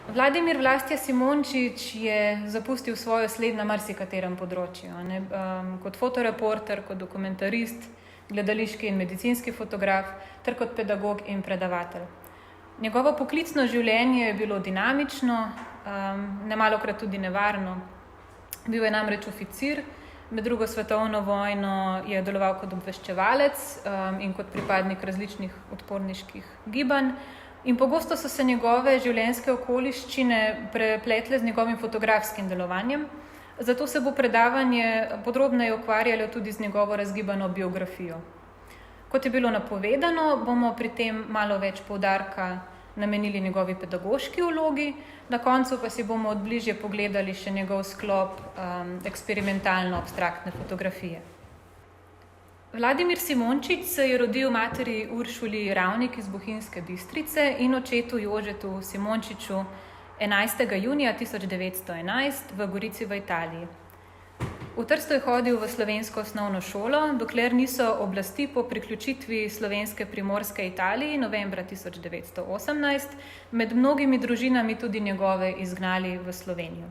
Vladimir Vlastija Simončič je zapustil svojo sled na marsikaterem področju. Kot fotoreporter, kot dokumentarist, gledališki in medicinski fotograf, ter kot pedagog in predavatelj. Njegovo poklicno življenje je bilo dinamično, nemalokrat tudi nevarno. Bil je namreč oficir, med drugo svetovno vojno je deloval kot obveščevalec in kot pripadnik različnih odporniških gibanj. In pogosto so se njegove življenjske okoliščine prepletle z njegovim fotografskim delovanjem, zato se bo predavanje podrobneje ukvarjalo tudi z njegovo razgibano biografijo. Kot je bilo napovedano, bomo pri tem malo več poudarka namenili njegovi pedagoški vlogi, na koncu pa si bomo odbližje pogledali še njegov sklop eksperimentalno-abstraktne fotografije. Vladimir Simončič se je rodil materi Uršuli Ravnik iz Bohinjske Bistrice in očetu Jožetu Simončiču 11. junija 1911 v Gorici v Italiji. V Trstu je hodil v slovensko osnovno šolo, dokler niso oblasti po priključitvi slovenske Primorske Italiji novembra 1918 med mnogimi družinami tudi njegove izgnali v Slovenijo.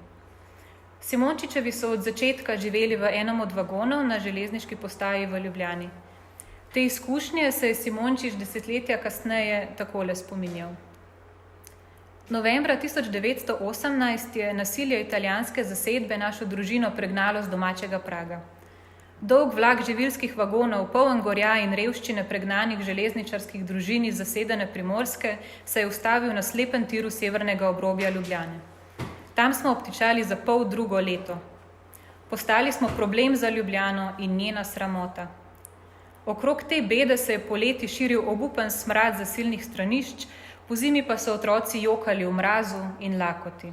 Simončičevi so od začetka živeli v enem od vagonov na železniški postaji v Ljubljani. Te izkušnje se je Simončič desetletja kasneje takole spominjal. Novembra 1918 je nasilje italijanske zasedbe našo družino pregnalo z domačega praga. Dolg vlak živilskih vagonov, poln gorja in revščine pregnanih železničarskih družin iz zasedene Primorske, se je ustavil na slepem tiru severnega obrobja Ljubljane. Tam smo obtičali za 2,5 leto. Postali smo problem za Ljubljano in njena sramota. Okrog te bede se je poleti širil obupen smrad zasilnih stranišč, pozimi pa so otroci jokali v mrazu in lakoti.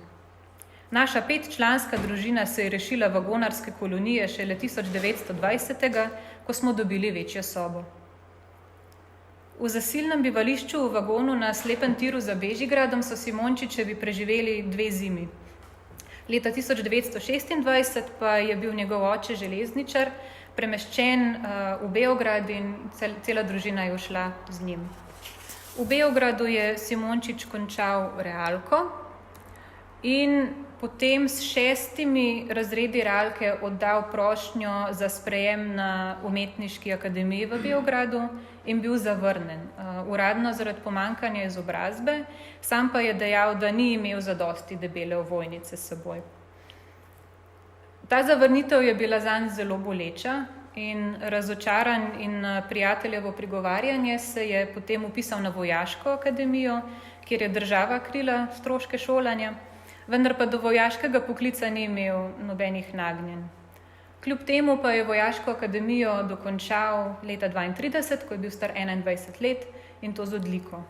Naša 5-članska družina se je rešila vagonarske kolonije šele 1920, ko smo dobili večjo sobo. V zasilnem bivališču v vagonu na slepem tiru za Bežigradom so Simončičevi preživeli 2 zimi. Leta 1926 pa je bil njegov oče železničar premeščen v Beograd in cela družina je šla z njim. V Beogradu je Simončič končal realko in potem s 6 razredi realke oddal prošnjo za sprejem na Umetniški akademiji v Beogradu in bil zavrnjen, uradno zaradi pomanjkanja izobrazbe, sam pa je dejal, da ni imel zadosti debele ovojnice s seboj. Ta zavrnitev je bila zanj zelo boleča in razočaran in prijateljevo prigovarjanje se je potem vpisal na Vojaško akademijo, kjer je država krila stroške šolanja, vendar pa do vojaškega poklica ni imel nobenih nagnjenj. Kljub temu pa je Vojaško akademijo dokončal leta 1932, ko je bil star 21 let in to z odliko.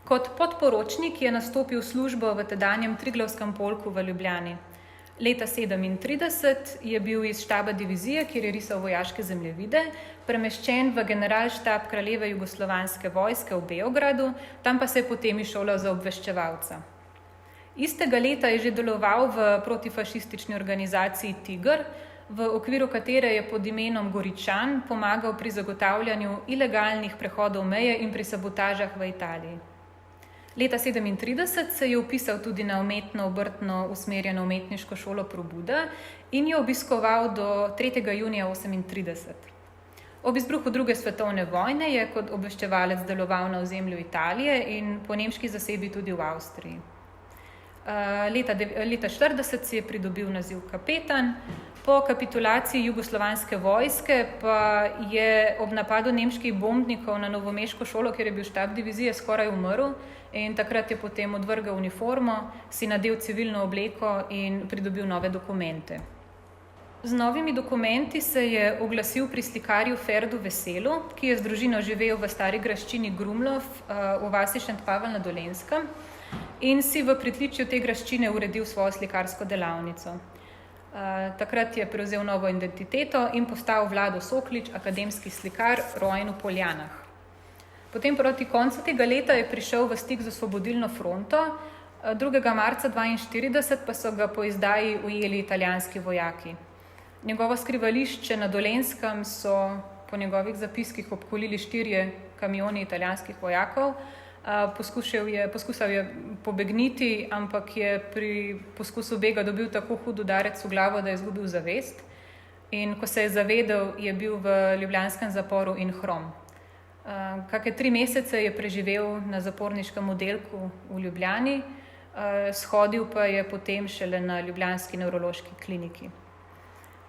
Kot podporočnik je nastopil službo v tedanjem Triglavskem polku v Ljubljani. Leta 1937 je bil iz štaba divizije, kjer je risal vojaške zemljevide, premeščen v generalštab Kraljeve jugoslovanske vojske v Beogradu, tam pa se je potem izšolal za obveščevalca. Istega leta je že deloval v protifašistični organizaciji Tiger, v okviru katere je pod imenom Goričan pomagal pri zagotavljanju ilegalnih prehodov meje in pri sabotažah v Italiji. Leta 1937 se je vpisal tudi na umetno obrtno usmerjeno umetniško šolo Probuda in jo obiskoval do 3. junija 1938. Ob izbruhu 2. svetovne vojne je kot obveščevalec deloval na ozemlju Italije in po nemški zasebi tudi v Avstriji. Leta 1940 si je pridobil naziv kapetan, po kapitulaciji jugoslovanske vojske pa je ob napadu nemških bombnikov na novomeško šolo, kjer je bil štab divizije, skoraj umrl in takrat je potem odvrgel uniformo, si nadel civilno obleko in pridobil nove dokumente. Z novimi dokumenti se je oglasil pri slikarju Ferdu Veselu, ki je z družino živel v stari graščini Grumlov v vasi Šent Pavel na Dolenjskem in si v pritličju te graščine uredil svojo slikarsko delavnico. Takrat je prevzel novo identiteto in postal Vlado Soklič, akademski slikar, rojen v Poljanah. Potem proti koncu tega leta je prišel v stik z Osvobodilno fronto, 2. marca 1942 pa so ga po izdaji ujeli italijanski vojaki. Njegovo skrivališče na Dolenjskem so po njegovih zapiskih obkolili 4 kamioni italijanskih vojakov, Poskusal je pobegniti, ampak je pri poskusu bega dobil tako hud udarec v glavo, da je izgubil zavest. In ko se je zavedel, je bil v ljubljanskem zaporu in hrom. Kakšne 3 mesece je preživel na zaporniškem oddelku v Ljubljani, shodil pa je potem šele na ljubljanski nevrološki kliniki.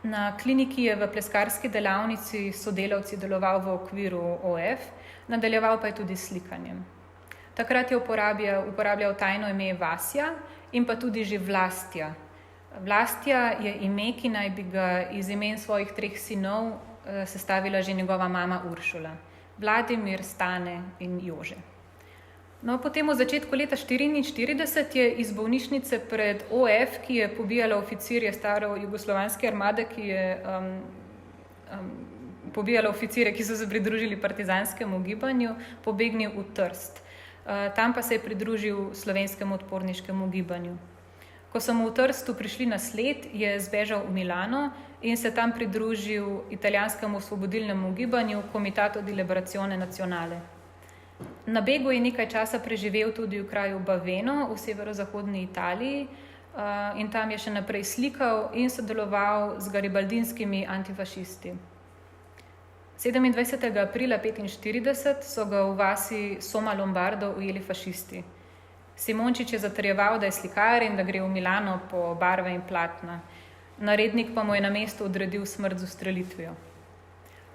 Na kliniki je v pleskarski delavnici sodelavci deloval v okviru OF, nadaljeval pa je tudi s slikanjem. Takrat je uporabljal tajno ime Vasja in pa tudi že Vlastja. Vlastja je ime, ki naj bi ga iz imen svojih 3 sinov sestavila že njegova mama Uršula. Vladimir, Stane in Jože. No, potem v začetku leta 1944 je iz bolnišnice pred OF, ki je pobijala oficirje starojugoslovanske armade, ki je pobijala oficirje, ki so se pridružili partizanskemu gibanju, pobegnil v Trst. Tam pa se je pridružil slovenskemu odporniškemu gibanju. Ko so mu v Trstu prišli na sled, je zbežal v Milano in se tam pridružil italijanskemu osvobodilnemu gibanju Comitato di Liberazione Nazionale. Na begu je nekaj časa preživel tudi v kraju Baveno v severozahodni Italiji in tam je še naprej slikal in sodeloval z garibaldinskimi antifašisti. 27. aprila 1945 so ga v vasi Soma Lombardo ujeli fašisti. Simončič je zatrjeval, da je slikar in da gre v Milano po barve in platna. Narednik pa mu je na mestu odredil smrt z ustrelitvijo.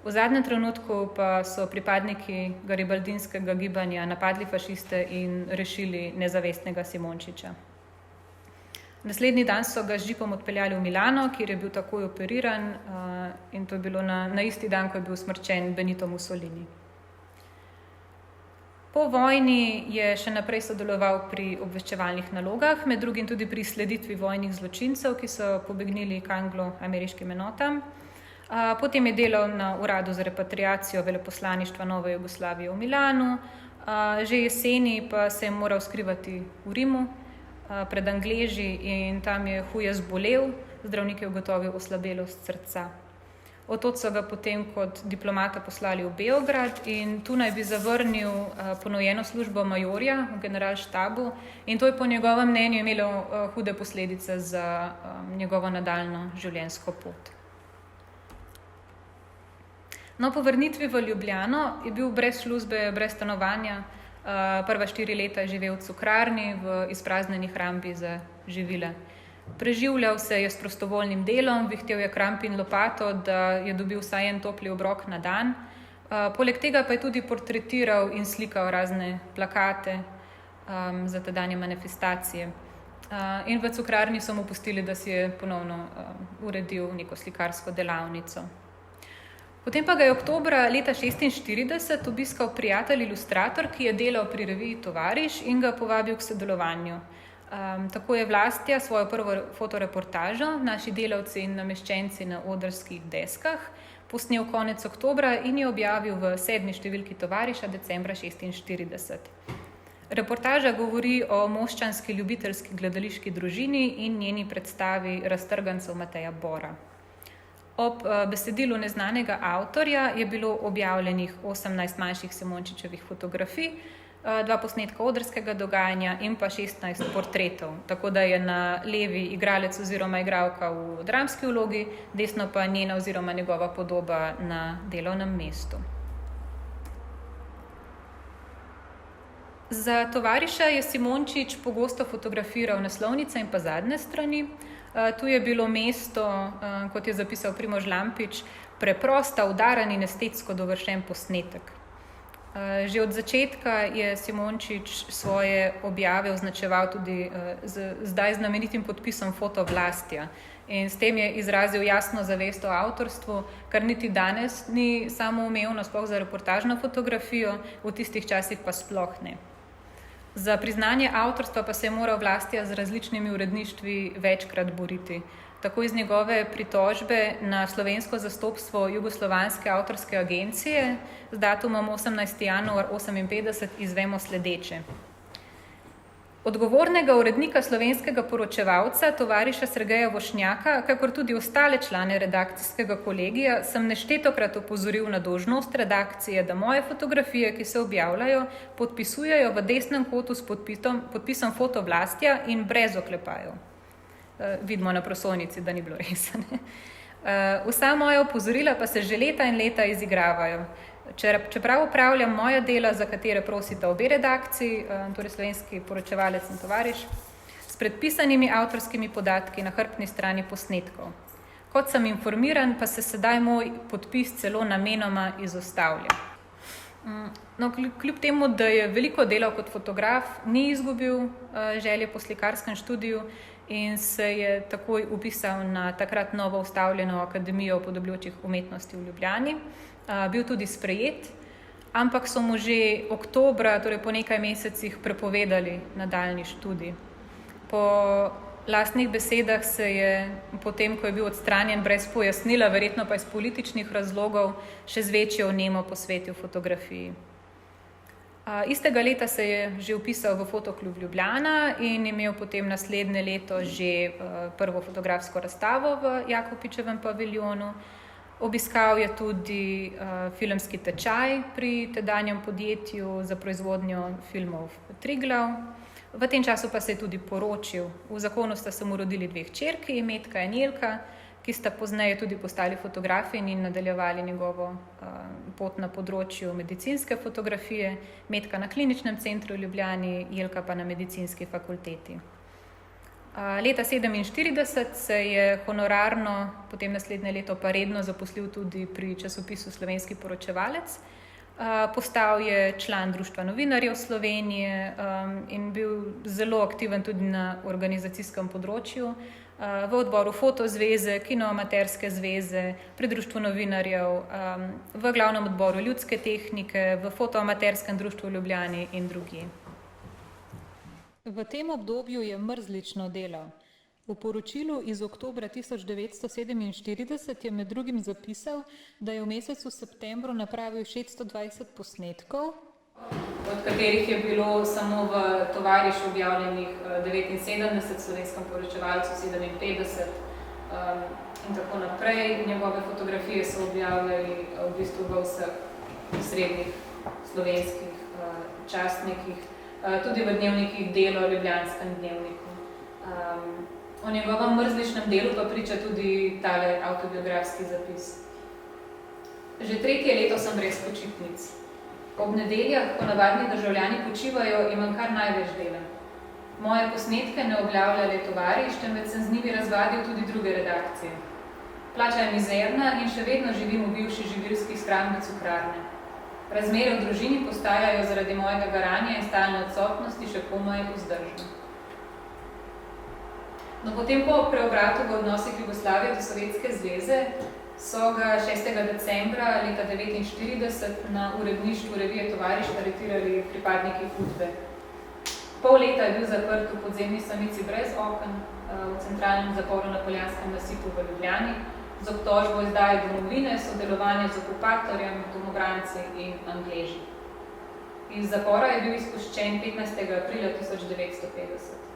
V zadnjem trenutku pa so pripadniki garibaldinskega gibanja napadli fašiste in rešili nezavestnega Simončiča. Naslednji dan so ga z žipom odpeljali v Milano, kjer je bil takoj operiran in to je bilo na isti dan, ko je bil usmrčen Benito Mussolini. Po vojni je še naprej sodeloval pri obveščevalnih nalogah, med drugim tudi pri sleditvi vojnih zločincev, ki so pobegnili k anglo-ameriškim enotam. Potem je delal na uradu za repatriacijo veleposlaništva Nove Jugoslavije v Milanu, že jeseni pa se je moral skrivati v Rimu pred Angleži in tam je huje zbolel, zdravnik je ugotovil oslabelost srca. Od so ga potem kot diplomata poslali v Beograd in tu naj bi zavrnil ponujeno službo majorja v generalštabu in to je po njegovem mnenju imelo hude posledice za njegovo nadaljnjo življenjsko pot. No, po vrnitvi v Ljubljano je bil brez službe, brez stanovanja. Prva 4 leta je živel v cukrarni v izpraznjeni hrambi za živila. Preživljal se je s prostovoljnim delom, vihtel je kramp in lopato, da je dobil vsaj en topli obrok na dan. Poleg tega pa je tudi portretiral in slikal razne plakate za tedanje manifestacije. In v cukrarni so mu pustili, da si je ponovno uredil neko slikarsko delavnico. Potem pa ga je oktobra leta 1946 obiskal prijatelj ilustrator, ki je delal pri reviji Tovariš in ga povabil k sodelovanju. Tako je Vlastja svojo prvo fotoreportažo, Naši delavci in nameščenci na odrskih deskah, posnel konec oktobra in je objavil v 7. številki Tovariša decembra 1946. Reportaža govori o moščanski ljubiteljski gledališki družini in njeni predstavi raztrgancev Mateja Bora. Ob besedilu neznanega avtorja je bilo objavljenih 18 manjših Simončičevih fotografij, 2 posnetka odrskega dogajanja in pa 16 portretov, tako da je na levi igralec oziroma igralka v dramski vlogi, desno pa njena oziroma njegova podoba na delovnem mestu. Za Tovariša je Simončič pogosto fotografiral naslovnice in pa zadnje strani. Tu je bilo mesto, kot je zapisal Primož Lampič, preprosta, udaren in estetsko dovršen posnetek. Že od začetka je Simončič svoje objave označeval tudi zdaj znamenitim podpisom Foto Vlastja in s tem je izrazil jasno zavest o avtorstvu, kar niti danes ni samoumevno, sploh za reportažno fotografijo, v tistih časih pa sploh ne. Za priznanje avtorstva pa se je moral Vlastja z različnimi uredništvi večkrat boriti. Tako iz njegove pritožbe na slovensko zastopstvo Jugoslovanske avtorske agencije z datumom 18. januar 1958 izvemo sledeče. Odgovornega urednika Slovenskega poročevalca, tovariša Sergeja Vošnjaka, kakor tudi ostale člane redakcijskega kolegija, sem neštetokrat opozoril na dolžnost redakcije, da moje fotografije, ki se objavljajo, podpisujejo v desnem kotu s podpisom fotovlastja in brez oklepajev. Vidimo na prosojnici, da ni bilo res. Vsa moja opozorila pa se že leta in leta izigravajo. Čeprav upravljam moja dela, za katere prosita obe redakciji, torej Slovenski poročevalec in tovariš, s predpisanimi avtorskimi podatki na hrbtni strani posnetkov. Kot sem informiran, pa se sedaj moj podpis celo namenoma izostavlja. No, kljub temu, da je veliko delal kot fotograf, ni izgubil želje po slikarskem študiju in se je takoj upisal na takrat novo ustavljeno Akademijo podobljočih umetnosti v Ljubljani. Bil tudi sprejet, ampak so mu že oktobra, torej po nekaj mesecih, prepovedali nadaljnji študij. Po lastnih besedah se je, potem ko je bil odstranjen brez pojasnila, verjetno pa iz političnih razlogov, še z večjo vnemo posvetil fotografiji. Istega leta se je že vpisal v Fotoklub Ljubljana in imel potem naslednje leto že prvo fotografsko razstavo v Jakopičevem paviljonu. Obiskal je tudi filmski tečaj pri tedanjem podjetju za proizvodnjo filmov Triglav. V tem času pa se je tudi poročil. V zakonu sta se mu rodili dve hčerki, Metka in Jelka, ki sta pozneje tudi postali fotografinji in nadaljevali njegovo pot na področju medicinske fotografije, Metka na Kliničnem centru v Ljubljani, Jelka pa na medicinski fakulteti. Leta 1947 se je honorarno, potem naslednje leto pa redno zaposlil tudi pri časopisu Slovenski poročevalec. Postal je član Društva novinarjev Slovenije in bil zelo aktiven tudi na organizacijskem področju, v odboru Fotozveze, Kinoamaterske zveze, pri Društvu novinarjev, v glavnem odboru ljudske tehnike, v Fotoamaterskem društvu v Ljubljani in drugi. V tem obdobju je mrzlično delal. V poročilu iz oktobra 1947 je med drugim zapisal, da je v mesecu septembru napravil 620 posnetkov, od katerih je bilo samo v tovarišu objavljenih 79, Slovenskem poročevalcu 57 in tako naprej. Njegove fotografije so objavljali v bistvu v vseh srednjih slovenskih častnikih, tudi v dnevnikih Delo, Ljubljanskem dnevniku. O njegovem mrzličnem delu pa priča tudi tale avtobiografski zapis. Že tretje leto sem brez počitnic. Ob nedeljah, ko navadni državljani počivajo, imam kar največ dela. Moje posnetke ne objavlja le tovariš, temveč sem z njimi razvadil tudi druge redakcije. Plača je mizerna in še vedno živim v bivši živilski shrambi Cukrarne. Razmere v družini postajajo zaradi mojega garanja in stalne odsotnosti še komaj vzdržne. No, potem po preobratu v odnosih Jugoslavije do Sovjetske zveze so ga 6. decembra leta 1949 na uredništvu revije Tovariš aretirali pripadniki Udbe. Pol leta je bil zaprt v podzemni samici brez oken v centralnem zaporu na Poljanskem nasipu v Ljubljani z obtožbo izdaje domovine, sodelovanja z okupatorjem, domobranci in Angleži. Iz zapora je bil izpuščen 15. aprila 1950.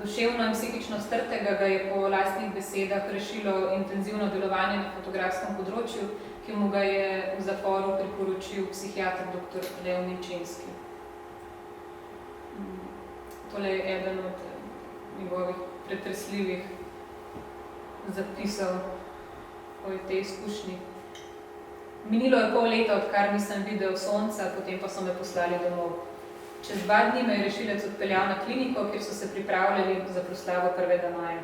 Duševno in psihično strtega ga je po lastnih besedah rešilo intenzivno delovanje na fotografskem področju, ki mu ga je v zaporu priporočil psihiater dr. Lev Ničinski. Tole je eden od njegovih pretresljivih zapisov o tej izkušnji. Minilo je pol leta, odkar nisem videl sonca, potem pa so me poslali domov. Čez 2 dni me je rešilec odpeljal na kliniko, kjer so se pripravljali za proslavo 1. maja.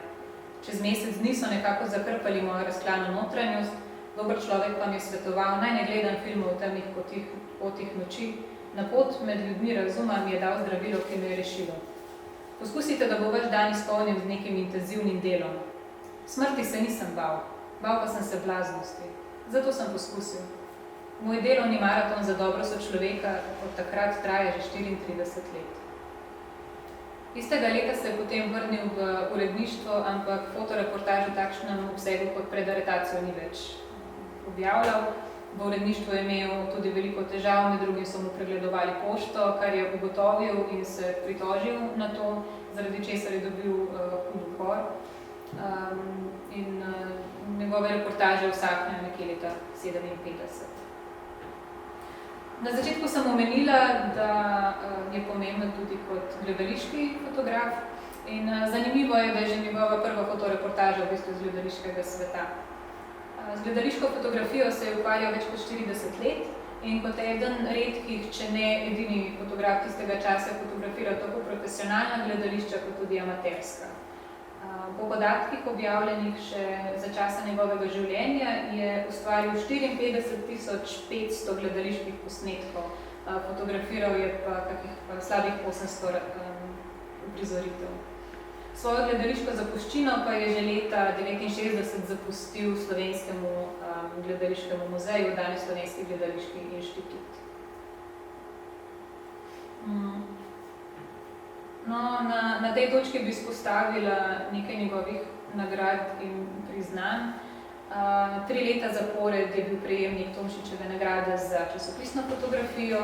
Čez mesec dni so nekako zakrpali mojo razklano notranjost, dober človek pa mi je svetoval, naj ne gledam filmov v temnih potih noči, na pot med ljudmi razuma mi je dal zdravilo, ki me je rešilo. Poskusite, da bo vaš dan izpolnjen z nekim intenzivnim delom. Smrti se nisem bal pa sem se blaznosti. Zato sem poskusil. Moj delovni maraton za dobro sočloveka od takrat traja že 34 let. Istega leta se je potem vrnil v uredništvo, ampak fotoreportaž v takšnem obsegu kot pred aretacijo ni več objavljal. V uredništvu je imel tudi veliko težav, med drugim so mu pregledovali pošto, kar je ugotovil in se pritožil na to, zaradi česar je dobil hud upor. In njegove reportaže vsaknejo nekje leta 57. Na začetku sem omenila, da je pomemben tudi kot gledališki fotograf in zanimivo je, da je že njegova prva fotoreportaža v bistvu iz gledališkega sveta. Z gledališko fotografijo se je ukvarjal več kot 40 let in kot eden redkih, če ne edini fotograf tistega časa fotografiral tako profesionalna gledališča kot tudi amaterska. Po podatkih objavljenih še za časa njegovega življenja je ustvaril 54.500 gledaliških posnetkov, fotografiral je pa kakih slabih 800 uprizoritev. Svojo gledališko zapuščino pa je že leta 1969 zapustil Slovenskemu gledališkemu muzeju, danes Slovenski gledališki inštitut. No, na tej točki bi izpostavila nekaj njegovih nagrad in priznanj. 3 leta zapored je bil prejemnik Tomšičeve nagrade za časopisno fotografijo,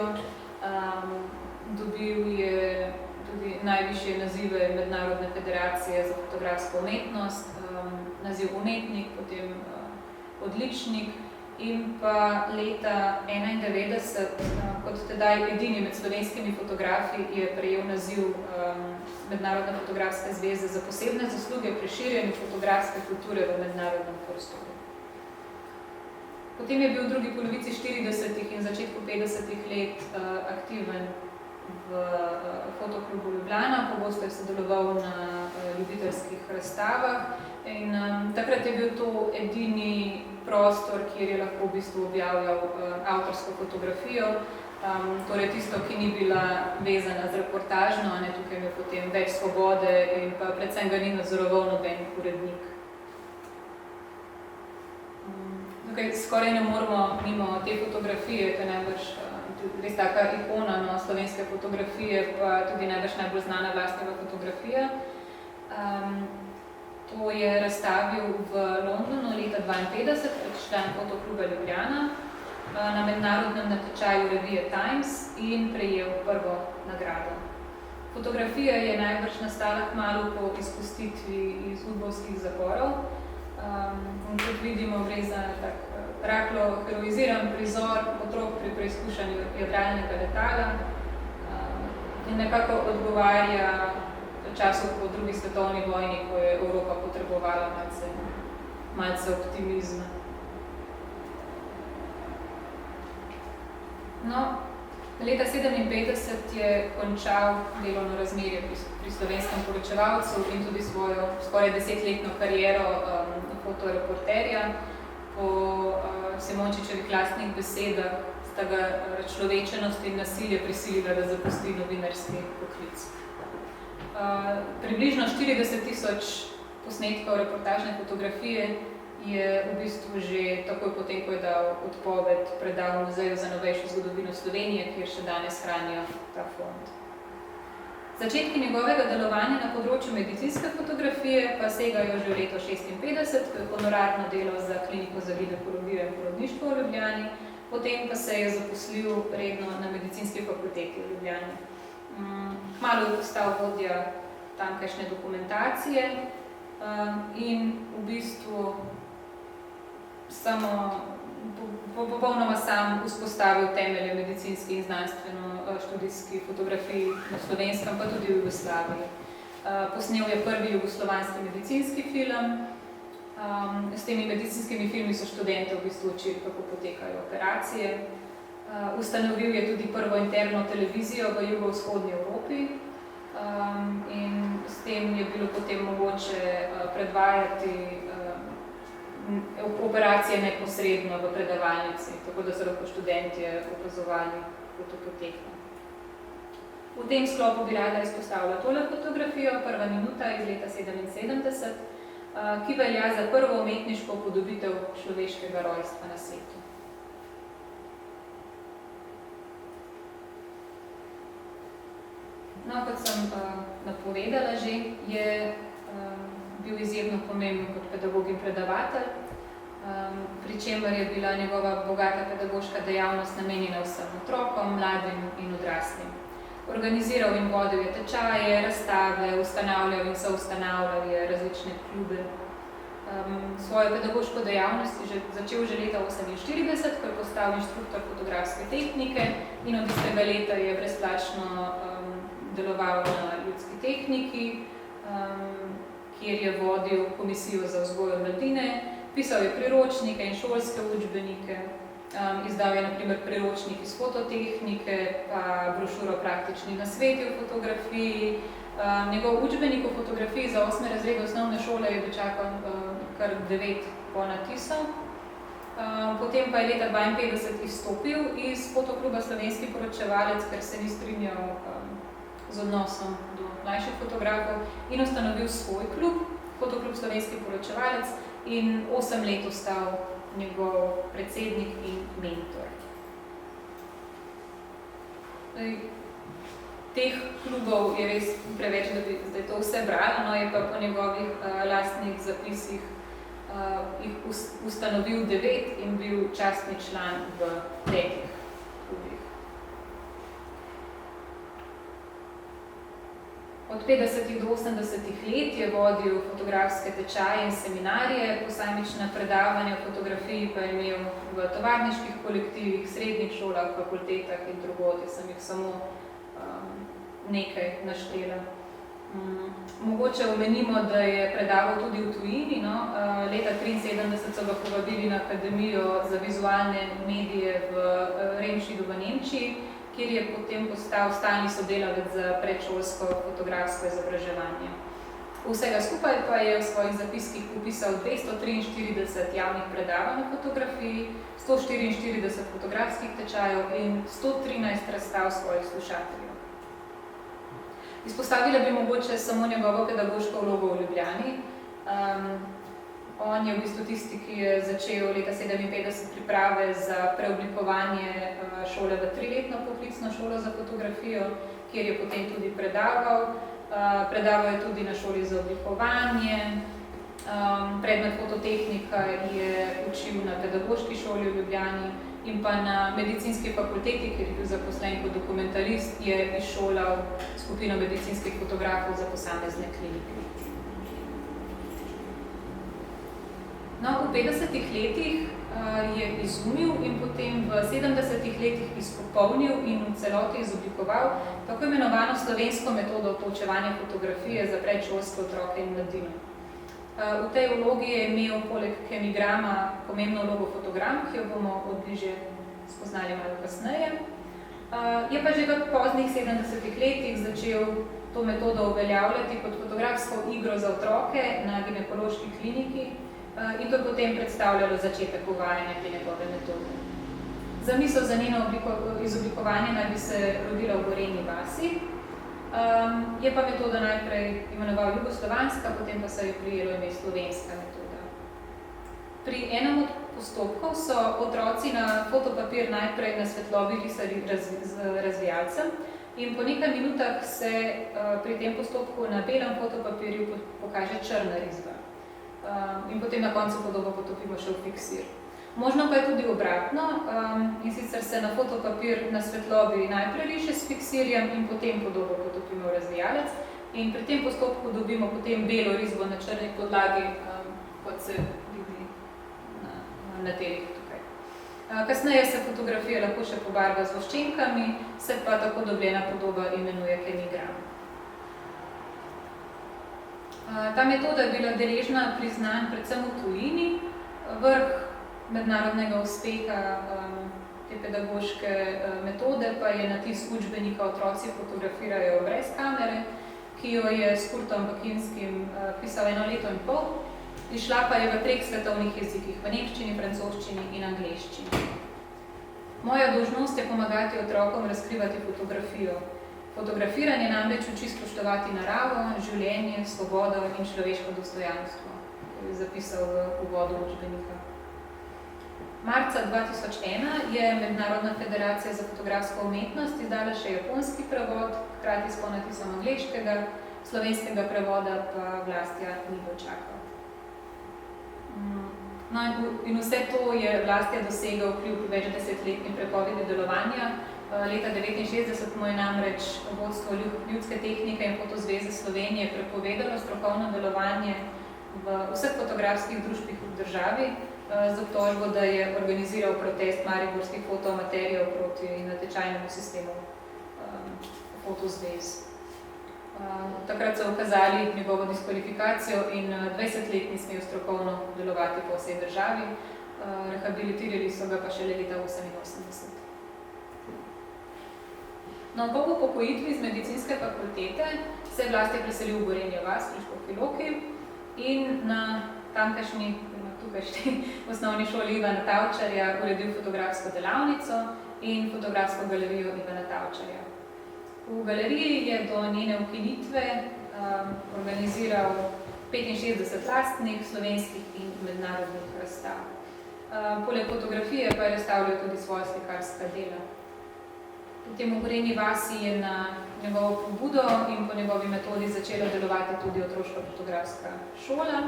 dobil je tudi najvišje nazive Mednarodne federacije za fotografsko umetnost, naziv umetnik, potem odličnik in pa leta 1991, kot tedaj edini med slovenskimi fotografi, je prejel naziv Mednarodne fotografske zveze za posebne zasluge pri širjenju fotografske kulture v mednarodnem prostoru. Potem je bil v drugi polovici 40. in začetku 50. let aktiven v Fotoklubu Ljubljana, pogosto je sodeloval na ljubiteljskih razstavah in takrat je bil to edini prostor, kjer je lahko v bistvu objavljal avtorsko fotografijo, torej tisto, ki ni bila vezana z reportažno, tukaj je imel potem več svobode in pa predvsem ga ni nadzoroval noben urednik. Tukaj skoraj ne moramo mimo te fotografije, to je najbrž res taka ikona slovenske fotografije, pa tudi najbolj znana Vlastnega fotografija. To je razstavil v Londonu leta 1952, kot član Fotokluba Ljubljana, na mednarodnem natečaju revije Times in prejel prvo nagrado. Fotografija je najbrž nastala kmalu po izpustitvi iz udbovskih zaporov. In kot vidimo, gre za tak rahlo heroiziran prizor otrok pri preizkušanju jadralnega letala in nekako odgovarja času po drugi svetovni vojni, ko je Evropa potrebovala malce optimizma. No, leta 1957 je končal delovno razmerje pri Slovenskem poročevalcu in tudi svojo skoraj 10-letno kariero fotoreporterja. Po Simončičevih lastnih besedah sta ga človečenost in nasilje prisilila, da zapusti novinarski poklic. Približno 40.000 posnetkov reportažne fotografije je v bistvu že takoj potem, ko je dal odpoved, predal Muzeju za novejšo zgodovino Slovenije, kjer še danes hranijo ta fond. Začetki njegovega delovanja na področju medicinske fotografije pa segajo že v leto 1956, ko je honorarno delal za Kliniko za ginekologijo in porodništvo v Ljubljani, potem pa se je zaposlil redno na Medicinski fakulteti v Ljubljani. Kmalu je postal vodja tamkajšnje dokumentacije in v bistvu popolnoma sam vzpostavil temelje medicinski in znanstveno-študijski fotografiji na Slovenskem, pa tudi v Jugoslaviji. Posnel je prvi jugoslovanski medicinski film. S temi medicinskimi filmi so študente v bistvu učili, kako potekajo operacije. Ustanovil je tudi prvo interno televizijo v jugovzhodni Evropi in s tem je bilo potem mogoče predvajati operacije neposredno v predavalnici, tako da so lahko študentje opazovali, kako to poteka. V tem sklopu bi rada izpostavila tole fotografijo, prva minuta iz leta 1977, ki velja za prvo umetniško upodobitev človeškega rojstva na svetu. No, kot sem napovedala že, je bil izjemno pomemben kot pedagog in predavatelj. pri čemer je bila njegova bogata pedagoška dejavnost namenjena vsem otrokom, mladim in odraslim. Organiziral in vodil je tečaje, razstave, ustanavljal in soustanavljal je različne klube. Svojo pedagoško dejavnost je začel že leta 1948, ko je postal inštruktor fotografske tehnike in od istega leta je brezplačno deloval na Ljudski tehniki, kjer je vodil komisijo za vzgojo mladine, pisal je priročnike in šolske učbenike, izdal je na primer priročnik iz fototehnike, pa brošuro Praktični nasveti v fotografiji. Njegov učbenik v fotografiji za 8. razred osnovne šole je dočakal kar 9 ponatisov. Potem pa je leta 1952 izstopil iz fotokluba Slovenski poročevalec, ker se ni strinjal z odnosom do mlajših fotografov in ustanovil svoj klub, fotoklub Slovenski poročevalec, in 8 let ostal njegov predsednik in mentor. Teh klubov je res preveč, da bi zdaj to vse brala, no je pa po njegovih lastnih zapisih jih ustanovil 9 in bil častni član v 5 klubih. Od 50. do 80. let je vodil fotografske tečaje in seminarije, posamična predavanja o fotografiji pa je imel v tovarniških kolektivih, srednjih šolah, fakultetah in drugod, sem jih samo nekaj naštela. Mogoče omenimo, da je predaval tudi v tujini. Leta 1973 so ga povabili na Akademijo za vizualne medije v Remšidtu v Nemčiji, kjer je potem postal stalni sodelavec za predšolsko fotografsko izobraževanje. Vsega skupaj pa je v svojih zapiskih popisal 243 javnih predavanj o fotografiji, 144 fotografskih tečajev in 113 razstav svojih slušateljev. Izpostavila bi mogoče samo njegovo pedagoško vlogo v Ljubljani. On je v bistvu tisti, ki je začel leta 1957 priprave za preoblikovanje šole v 3-letno poklicno šolo za fotografijo, kjer je potem tudi predaval. Predaval je tudi na šoli za oblikovanje. Predmet fototehnika je učil na pedagoški šoli v Ljubljani in pa na medicinski fakulteti, kjer je bil zaposlen kot dokumentalist, je izšolal skupino medicinskih fotografov za posamezne klinike. V 50. letih je izumil in potem v 70. letih izpopolnil in v celoti izoblikoval tako imenovano slovensko metodo poučevanja fotografije za predšolske otroke in mladino. V tej vlogi je imel poleg kemigrama pomembno vlogo fotogram, ki jo bomo odbliže spoznali malo kasneje. Je pa že v poznih 70. letih začel to metodo uveljavljati kot fotografsko igro za otroke na ginekološki kliniki in to je potem predstavljalo začetek uvajanja te njegove metode. Zamisel za njeno izoblikovanje naj bi se rodila v Gorenji vasi. Je pa metoda najprej imenoval jugoslovanska, potem pa se je prijelo ime slovenska metoda. Pri enem od postopkov so otroci na fotopapir najprej na svetlobi risali z razvijalcem in po nekaj minutah se pri tem postopku na belem fotopapirju pokaže črna risba. In potem na koncu podobo potopimo še v fiksir. Možno pa je tudi obratno, in sicer se na fotopapir na svetlobi najprej riše s fiksirjem in potem podobo potopimo v razvijalec in pri tem postopku dobimo potem belo risbo na črni podlagi, kot se vidi na telih tukaj. Kasneje se fotografija lahko še pobarva z voščenkami, se pa tako dobljena podoba imenuje kemigram. Ta metoda je bila deležna priznanj predvsem v tujini. Vrh mednarodnega uspeha te pedagoške metode pa je natis učbenika Otroci fotografirajo brez kamere, ki jo je s Kurtom Bakinskim pisal 1 leto in pol. Izšla pa je v 3 svetovnih jezikih, v nemščini, francoščini in angleščini. Moja dolžnost je pomagati otrokom razkrivati fotografijo. Fotografiranje namreč uči spoštovati naravo, življenje, svobodo in človeško dostojanstvo, je zapisal v uvodu učbenika. Marca 2001 je Mednarodna federacija za fotografsko umetnost izdala še japonski prevod, hkrati s ponatisom angleškega, slovenskega prevoda pa Vlastja ni dočakal. No, in vse to je Vlastija dosegel kljub več desetletni prepovedi delovanja. Leta 1969 mu je namreč vodstvo Ljudske tehnike in Fotozveze Slovenije prepovedalo strokovno delovanje v vseh fotografskih družbah v državi z obtožbo, da je organiziral protest mariborskih fotoamaterjev proti natečajnemu sistemu Fotozvez. Takrat so ukazali njegovo diskvalifikacijo in 20 let ni smel strokovno delovati po vsej državi. Rehabilitirali so ga pa šele leta 1988. No, po upokojitvi iz medicinske fakultete se je Vlastija preselil v Gorenje vas pri Škofji Loki in na tamkajšnji, tukajšnji osnovni šoli Ivana Tavčarja uredil fotografsko delavnico in fotografsko galerijo Ivana Tavčarja. V galeriji je do njene ukinitve organiziral 65 lastnih slovenskih in mednarodnih razstav. Poleg fotografije pa je razstavljal tudi svoja slikarska dela. Potem v Gorenji vasi je na njegovo pobudo in po njegovi metodi začela delovati tudi otroška fotografska šola.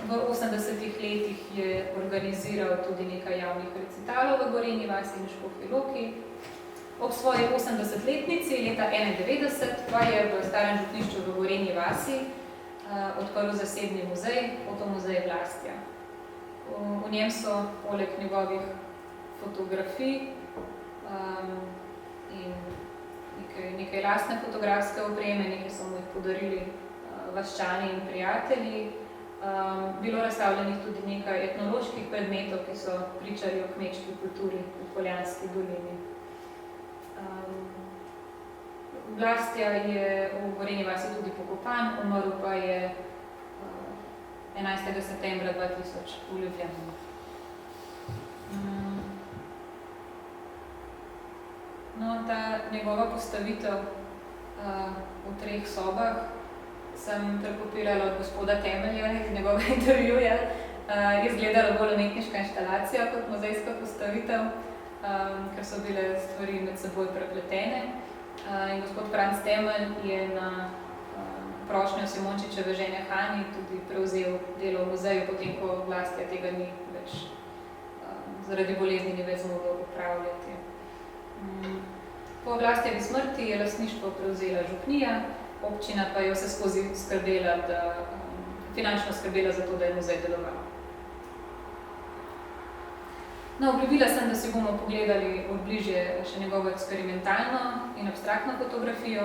V 80-ih letih je organiziral tudi nekaj javnih recitalov v Gorenji vasi in Škofji Loki. Ob svoji 80-letnici leta 1991 pa je v starem župnišču v Gorenji vasi odprl zasebni muzej, fotomuzej Vlastija. V njem so poleg njegovih fotografij in nekaj lastne fotografske opreme, nekaj so mu jih podarili vaščani in prijatelji, bilo razstavljenih tudi nekaj etnoloških predmetov, ki so pričali o kmečki kulturi v Poljanski dolini. Vlastija je v Gorenji vasi tudi pokopan, umrl pa je 11. septembra 2000 v Ljubljani. No, ta njegova postavitev v 3 sobah sem prekopirala od gospoda Temelja iz njegovega intervjuja. Je izgledala bolj umetniška inštalacija kot muzejska postavitev, ker so bile stvari med seboj prepletene. In gospod Franc Temelj je na prošnjo Simončičeve žene Hani tudi prevzel delo v muzeju, potem ko Vlastija tega ni več, zaradi bolezni ni več zmogel upravljati. Po Vlastijevi smrti je lastništvo prevzela župnija, občina pa je vse skozi skrbela, finančno skrbela za to, da je muzej deloval. No, obljubila sem, da si bomo pogledali od bližje še njegovo eksperimentalno in abstraktno fotografijo.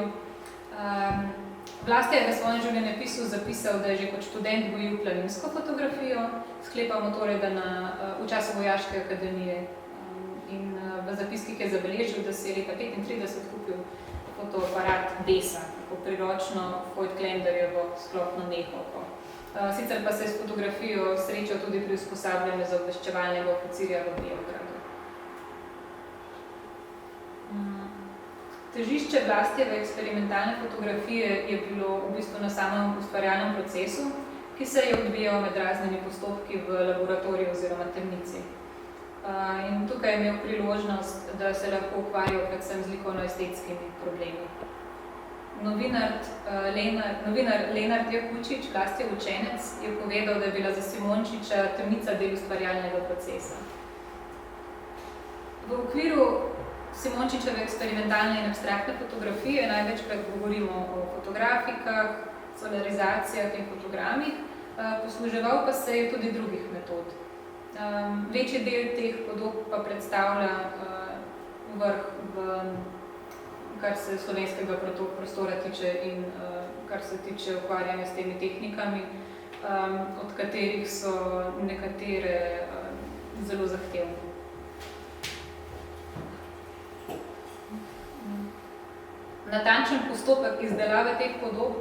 Vlastija je v svojem življenjepisu zapisal, da je že kot študent gojil planinsko fotografijo. Sklepamo torej, da v času Vojaške akademije in v zapiskih je zabeležil, da si je leta 1935 kupil fotoaparat Besa, tako priročno Voigt-Klenderjevo sklopno nehovko. Sicer pa se je s fotografijo srečal tudi pri usposabljanju za obveščevalnega oficirja v Beogradu. Težišče Vlastijeve eksperimentalne fotografije je bilo v bistvu na samem ustvarjalnem procesu, ki se je odvijal med raznimi postopki v laboratoriju oziroma temnici. In tukaj je imel priložnost, da se lahko ukvarjal predvsem z likovno-estetskimi problemi. Novinar Lenart Jakučič, Vlastijev učenec, je povedal, da je bila za Simončiča temnica del ustvarjalnega procesa. V okviru Simončičeve eksperimentalne in abstraktne fotografije največkrat govorimo o fotografikah, solarizacijah in fotogramih, posluževal pa se je tudi drugih metod. Večji del teh podob pa predstavlja vrh kar se slovenskega prostora tiče in kar se tiče ukvarjanja s temi tehnikami, od katerih so nekatere zelo zahtevne. Natančen postopek izdelave teh podob,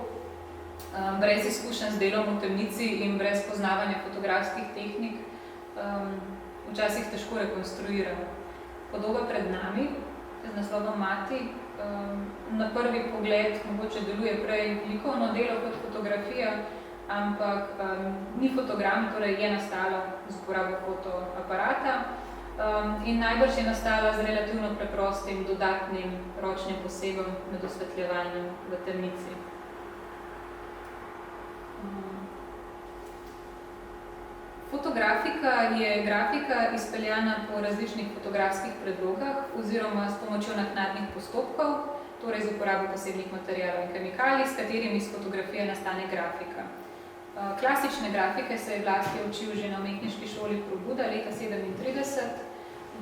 brez izkušenj z delom v temnici in brez poznavanja fotografskih tehnik, včasih težko rekonstruiramo. Podoba pred nami, z naslovom Mati, na prvi pogled mogoče deluje prej likovno delo kot fotografija, ampak ni fotogram, torej je nastala z uporabo fotoaparata in najbrž je nastala z relativno preprostim dodatnim ročnim posegom med osvetljevanjem v temnici. grafika je grafika izpeljana po različnih fotografskih predlogah oziroma s pomočjo naknadnih postopkov, torej z uporabo posebnih materialov in kemikalij, s katerimi iz fotografije nastane grafika. Klasične grafike se je Vlastje učil že na umetniški šoli Probuda leta 1937.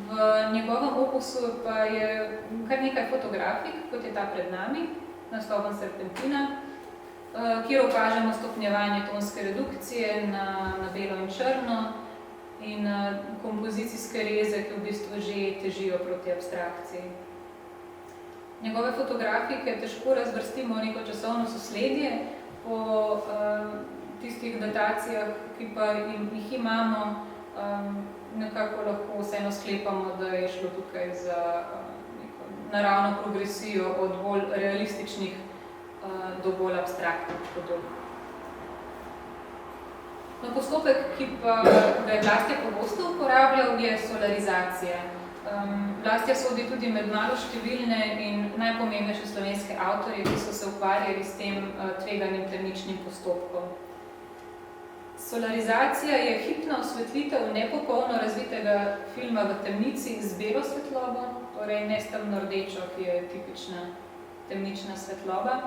V njegovem opusu pa je kar nekaj fotografik, kot je ta pred nami, naslovom Serpentina, kjer opažamo stopnjevanje tonske redukcije na belo in črno in kompozicijske reze, ki v bistvu že težijo proti abstrakciji. Njegove fotografike težko razvrstimo neko časovno sosledje po tistih datacijah, ki pa jih imamo, nekako lahko vseeno sklepamo, da je šlo tukaj za neko naravno progresijo od bolj realističnih do bolj abstraktnih podob. Postopek, ki pa ga je Vlastje pogosto uporabljal, je solarizacija. Vlastje sodi tudi med maloštevilne in najpomembnejše slovenske avtorje, ki so se ukvarjali s tem tveganim temničnim postopkom. Solarizacija je hipna osvetlitev nepopolno razvitega filma v temnici z belo svetlobo, torej ne s temno-rdečo, ki je tipična temnična svetloba.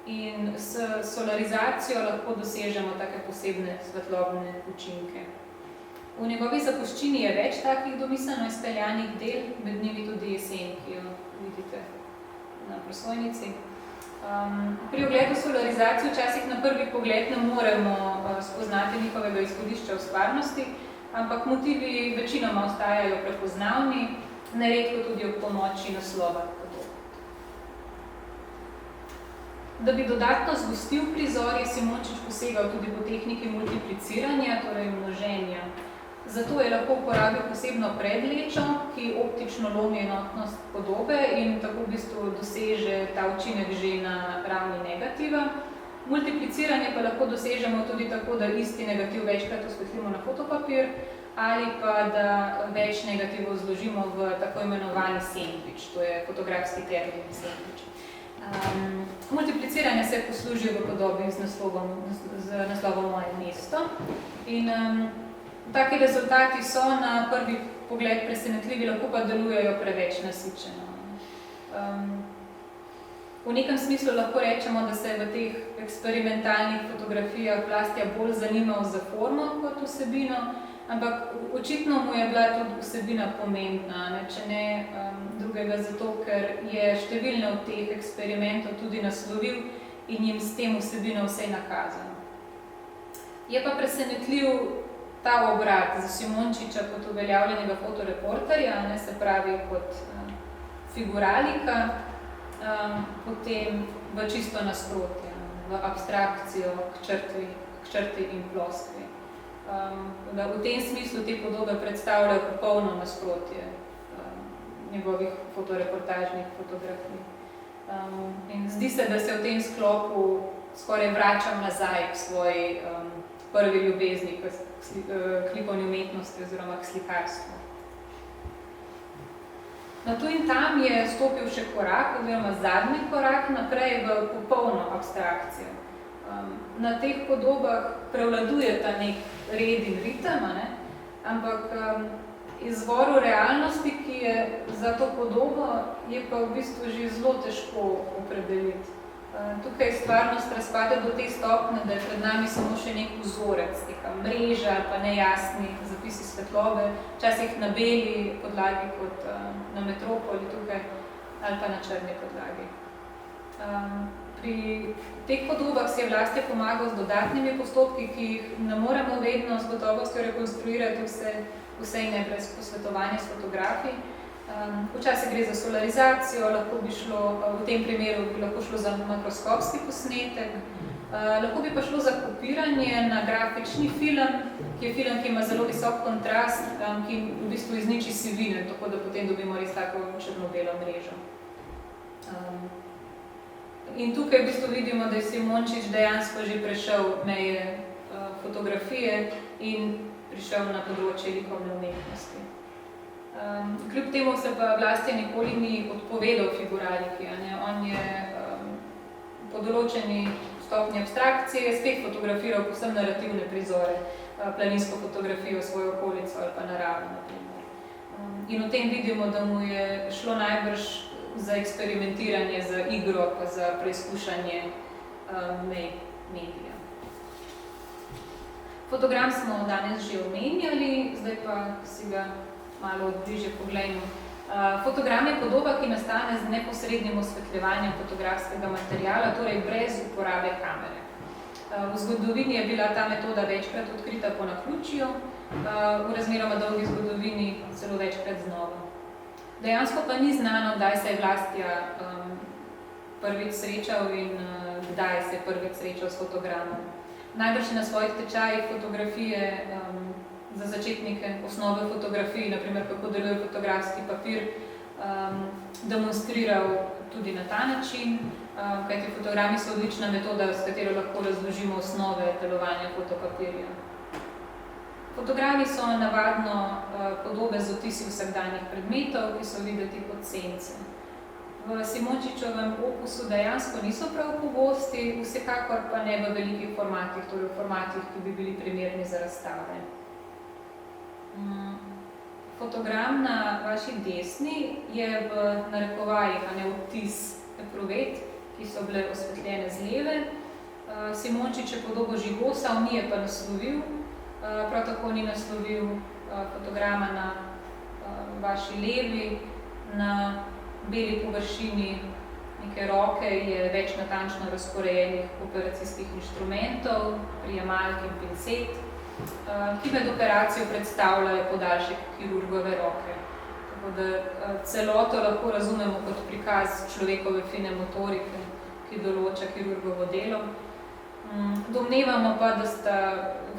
In s solarizacijo lahko dosežemo take posebne svetlobne učinke. V njegovi zapuščini je več takih domiselno izpeljanih del, med njimi tudi Jesen, ki jo vidite na prosojnici. Pri ogledu solarizacije včasih na prvi pogled ne moremo spoznati njihovega izhodišča v stvarnosti, ampak motivi večinoma ostajajo prepoznavni, neredko tudi ob pomoči naslova. Da bi dodatno zgostil prizor, je Simončič posegal tudi po tehniki multipliciranja, torej množenja. Zato je lahko uporabil posebno predlečo, ki optično lomi enotnost podobe in tako v bistvu doseže ta učinek že na ravni negativa. Multipliciranje pa lahko dosežemo tudi tako, da isti negativ večkrat osvetlimo na fotopapir ali pa da več negativov zložimo v tako imenovani sendvič, to je fotografski termin sendvič. Multipliciranje se posluži v podobi z naslovom Moje mesto in taki rezultati so na prvi pogled presenetljivi, lahko pa delujejo preveč nasičeno. V nekem smislu lahko rečemo, da se je v teh eksperimentalnih fotografijah Vlastja bolj zanimal za formo kot vsebino, ampak očitno mu je bila tudi vsebina pomembna, če ne drugega zato, ker je številne od teh eksperimentov tudi naslovil in jim s tem vsebino vse nakazal. Je pa presenetljiv ta obrat za Simončiča kot uveljavljenega fotoreporterja, se pravi kot figuralika, potem v čisto nasprotje, v abstrakcijo k črti in ploskvi. V tem smislu te podobe predstavljajo popolno nasprotje njegovih fotoreportažnih fotografij. In zdi se, da se v tem sklopu skoraj vračam nazaj k svoji prvi ljubezni, k likovni umetnosti oziroma k slikarstvu. Tu in tam je stopil še korak, oziroma zadnji korak naprej v popolno abstrakcijo. Na teh podobah prevladuje ta nek red in ritem, ampak izvoru realnosti, ki je za to podobo, je pa v bistvu že zelo težko opredeliti. Tukaj stvarnost razpade do te stopne, da je pred nami samo še nek vzorec, neka mreža, pa nejasni zapisi svetlobe, včasih na beli podlagi kot na metropoli tukaj, ali pa na črni podlagi. Pri teh podobah si je Vlastje pomagal z dodatnimi postopki, ki jih ne moremo vedno z gotovostjo rekonstruirati vse in ne brez posvetovanja s fotografi. Včasih gre za solarizacijo, lahko bi šlo, v tem primeru bi lahko šlo za makroskopski posnetek, lahko bi pa šlo za kopiranje na grafični film, ki je film, ki ima zelo visok kontrast, ki v bistvu izniči sivine, tako da potem dobimo res tako črno-belo mrežo. In tukaj v bistvu vidimo, da je Simončič dejansko že prešel meje fotografije in prišel na področje likovne umetnosti. Kljub temu se pa Vlastje nikoli ni odpovedal figuraliki. On je po določeni stopnji abstrakcije spet fotografiral povsem narativne prizore. planinsko fotografijo, svojo okolico ali pa naravo, na primer. In v tem vidimo, da mu je šlo najbrž za eksperimentiranje, za igro, pa za preizkušanje medija. Fotogram smo danes že omenjali, zdaj pa si ga malo bližje pogledamo. Fotogram je podoba, ki nastane z neposrednim osvetljevanjem fotografskega materiala, torej brez uporabe kamere. V zgodovini je bila ta metoda večkrat odkrita po naključju, v razmeroma dolgi zgodovini celo večkrat znova. Dejansko pa ni znano, kdaj se je Vlastija prvič srečal in kdaj se je prvič srečal s fotogramom. Najbrž na svojih tečajih fotografije za začetnike osnove fotografij, naprimer kako deluje fotografski papir, demonstriral tudi na ta način, kajti fotogrami so odlična metoda, s katero lahko razložimo osnove delovanja fotopapirja. Fotogrami so navadno podobe z odtisi vsakdanjih predmetov, ki so videti kot sence. V Simončičevem opusu dejansko niso prav pogosti, vsekakor pa ne v velikih formatih, torej v formatih, ki bi bili primerni za razstave. Fotogram na vaši desni je v narekovajih, a ne odtis epruvet, ki so bile osvetljene z leve. Simončič je podobo žigosal, ni je pa naslovil, prav tako ni naslovil fotograma na vaši levi, na beli površini neke roke je več natančno razporejenih operacijskih inštrumentov, prijemalk in pincet, ki med operacijo predstavljajo podaljšek kirurgove roke. Tako da celoto lahko razumemo kot prikaz človekove fine motorike, ki določa kirurgovo delo. Domnevamo pa, da sta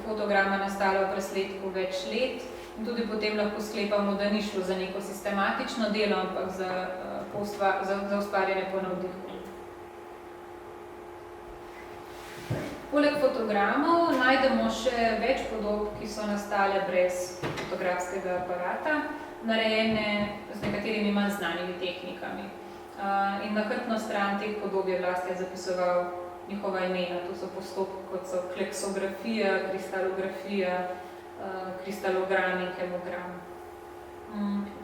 fotograma nastala v presledku več let in tudi potem lahko sklepamo, da ni šlo za neko sistematično delo, ampak za ustvarjanje po navdihu. Poleg fotogramov najdemo še več podob, ki so nastale brez fotografskega aparata, narejene z nekaterimi manj znanimi tehnikami. In na hrbtno stran teh podob je Vlastija zapisoval njihova imena. To so postopki, kot so kleksografija, kristalografija, kristalogram in hemogram.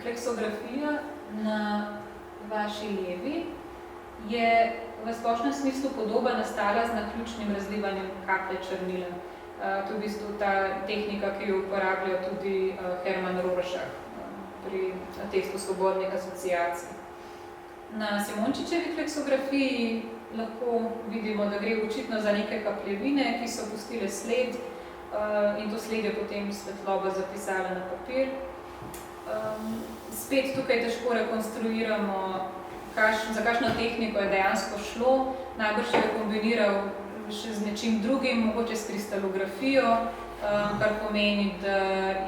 Kleksografija na vaši levi je v splošnem smislu podoba nastala z naključnim razlivanjem kaplje črnila. To je v bistvu ta tehnika, ki jo uporablja tudi Hermann Rorschach pri testu svobodnih asociacij. Na Simončičevi kleksografiji lahko vidimo, da gre očitno za neke kapljevine, ki so pustile sled in to sled je potem svetloba zapisala na papir. Spet tukaj težko rekonstruiramo, za kakšno tehniko je dejansko šlo. Najbrž je kombiniral še z nečim drugim, mogoče s kristalografijo, kar pomeni, da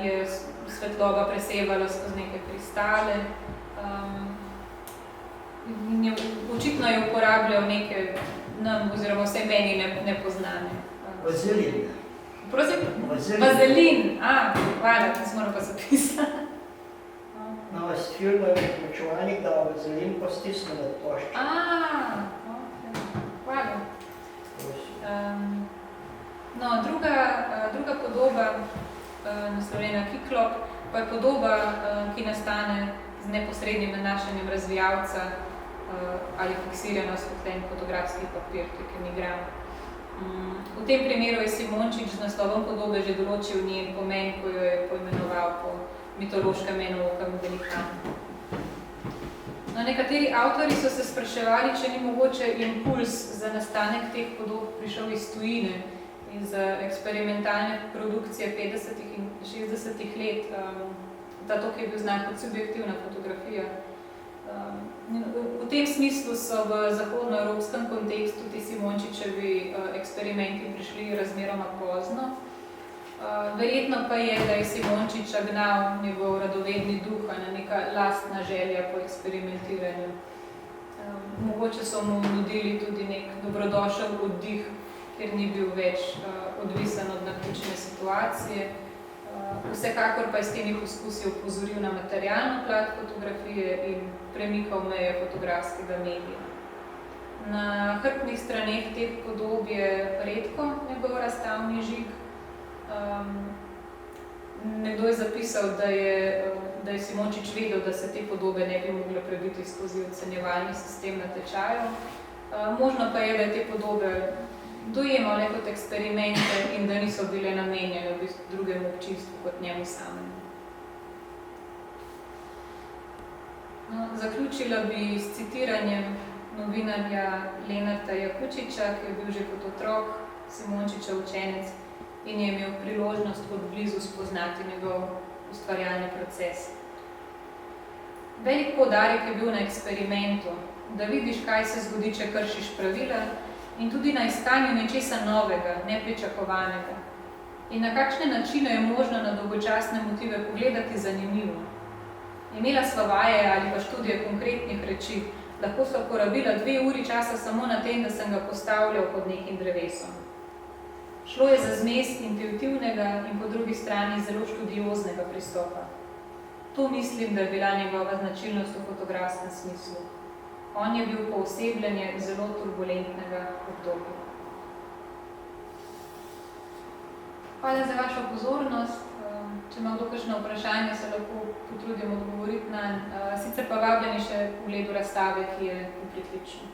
je svetloba presevala skozi neke kristale. Očitno je uporabljal neke nam, oziroma vse meni nepoznane. Vazelin. Prosim? Vazelin. Hvala, to smo pa zapisali. Na vas filmu je vključevalnik, da vazelin pa stisne med ploščo. Hvala. Druga podoba, naslovljena Kiklop, pa je podoba, ki nastane z neposrednim nanašanjem razvijalca ali fiksirano osvetljen fotografski papir, tukaj migram. V tem primeru je Simončič z naslovom podobe že določil njen pomen, ko jo je poimenoval po mitološkem enovokem velikanu. Nekateri avtorji so se spraševali, če ni mogoče impuls za nastanek teh podob prišel iz tujine, iz eksperimentalne produkcije 50. in 60. let, to, ki je bil znan kot subjektivna fotografija. V tem smislu so v zahodnoevropskem kontekstu ti Simončičevi eksperimenti prišli razmeroma pozno. Verjetno pa je, da je Simončiča gnal njegov radovedni duh, neka lastna želja po eksperimentiranju. Mogoče so mu nudili tudi nek dobrodošel oddih, ker ni bil več odvisen od naključne situacije. Vsekakor pa je s temi poskusi opozoril na materialno plat fotografije in premikal meje fotografskega medija. Na hrbtnih straneh teh podob je redko njegov razstavni žig. Nekdo je zapisal, da je Simončič vedel, da se te podobe ne bi moglo prebiti skozi ocenjevalni sistem na tečaju. Možno pa je, da je te podobe dojemal kot eksperimente in da niso bile namenjene v bistvu drugemu občinstvu kot njemu samemu. No, zaključila bi s citiranjem novinarja Lenarta Jakučiča, ki je bil že kot otrok Simončičev učenec in je imel priložnost od blizu spoznati njegov ustvarjalni proces. Velik poudarek je bil na eksperimentu, da vidiš, kaj se zgodi, če kršiš pravila, in tudi na iskanju nečesa novega, nepričakovanega. In na kakšne načine je možno na dolgočasne motive pogledati zanimivo. Imela sva vaje ali pa študije konkretnih reči, lahko sva porabila 2 uri časa samo na tem, da sem ga postavljal pod nekim drevesom. Šlo je za zmes intuitivnega in po drugi strani zelo študioznega pristopa. To mislim, da je bila njegova značilnost v fotografskem smislu. On je bil poosebljanje zelo turbulentnega obdobja. Hvala za vašo pozornost. Če ima kdo kakšno vprašanje, se lahko potrudim odgovoriti na. Sicer pa vabljeni še v ledu razstave, ki je v pritličju.